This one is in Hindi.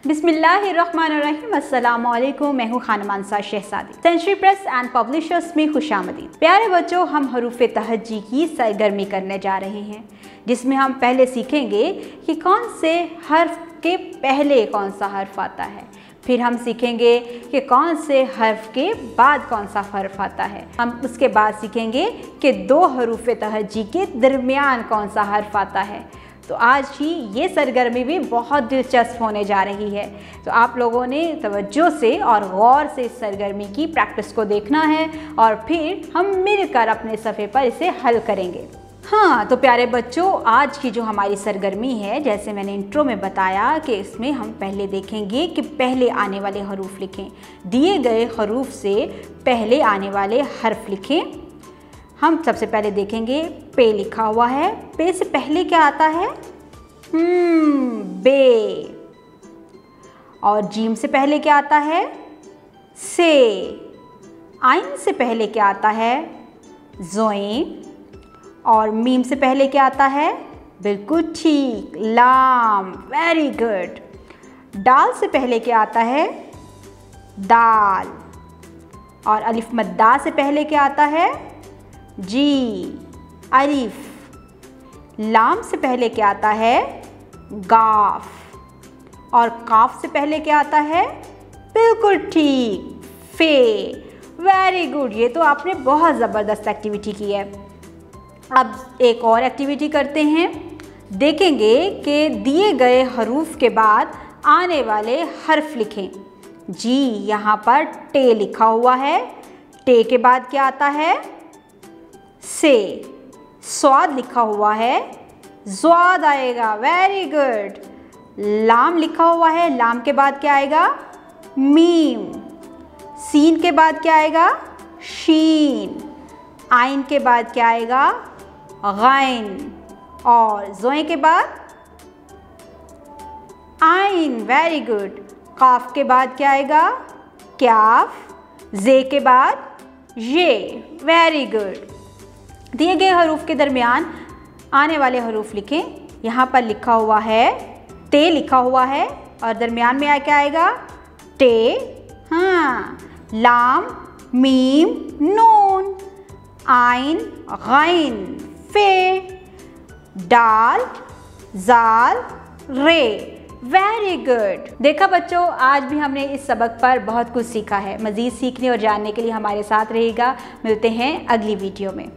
बिस्मिल्लाहिर्रहमानिर्रहीम। अस्सलामु अलैकुम। मैं हूँ खानम अंसार शहजादी। सेंचुरी प्रेस एंड पब्लिशर्स में खुशामदीद। प्यारे बच्चों, हम हरूफ तहज्जी की सरगर्मी करने जा रहे हैं, जिसमें हम पहले सीखेंगे कि कौन से हर्फ के पहले कौन सा हर्फ आता है। फिर हम सीखेंगे कि कौन से हर्फ के बाद कौन सा हर्फ आता है। हम उसके बाद सीखेंगे कि दो हरूफ तहज्जी के दरमियान कौन सा हर्फ आता है। तो आज ही ये सरगर्मी भी बहुत दिलचस्प होने जा रही है। तो आप लोगों ने तवज्जो से और गौर से इस सरगर्मी की प्रैक्टिस को देखना है और फिर हम मिलकर अपने सफ़े पर इसे हल करेंगे। हाँ, तो प्यारे बच्चों, आज की जो हमारी सरगर्मी है, जैसे मैंने इंट्रो में बताया कि इसमें हम पहले देखेंगे कि पहले आने वाले हरूफ लिखें। दिए गए हरूफ से पहले आने वाले हर्फ लिखें। हम सबसे पहले देखेंगे पे लिखा हुआ है। पे से पहले क्या आता है? बे। और जीम से पहले क्या आता है? से। आइन से पहले क्या आता है? ज़ोए। और मीम से पहले क्या आता है? बिल्कुल ठीक, लाम। Very good. डाल से पहले क्या आता है? दाल। और अलिफ मद्दा से पहले क्या आता है? जी, अलिफ। लाम से पहले क्या आता है? गाफ। और काफ से पहले क्या आता है? बिल्कुल ठीक, फे। Very good. ये तो आपने बहुत ज़बरदस्त एक्टिविटी की है। अब एक और एक्टिविटी करते हैं। देखेंगे कि दिए गए हरूफ के बाद आने वाले हर्फ लिखें। जी, यहाँ पर टे लिखा हुआ है। टे के बाद क्या आता है? से। स्वाद लिखा हुआ है, ज़्वाद आएगा। Very good. लाम लिखा हुआ है, लाम के बाद क्या आएगा? मीम। सीन के बाद क्या आएगा? शीन। आइन के बाद क्या आएगा? गैन। और ज़ोए के बाद आइन। Very good. काफ के बाद क्या आएगा? क्याफ। जे के बाद ये। Very good. दिए गए हरूफ के दरमियान आने वाले हरूफ लिखें। यहाँ पर लिखा हुआ है ते लिखा हुआ है और दरमियान में क्या आएगा? टे। हाँ, लाम, मीम, नून, आइन, गैन, फे, डाल, जाल, रे। Very good. देखा बच्चों, आज भी हमने इस सबक पर बहुत कुछ सीखा है। मज़ीद सीखने और जानने के लिए हमारे साथ रहिएगा। मिलते हैं अगली वीडियो में।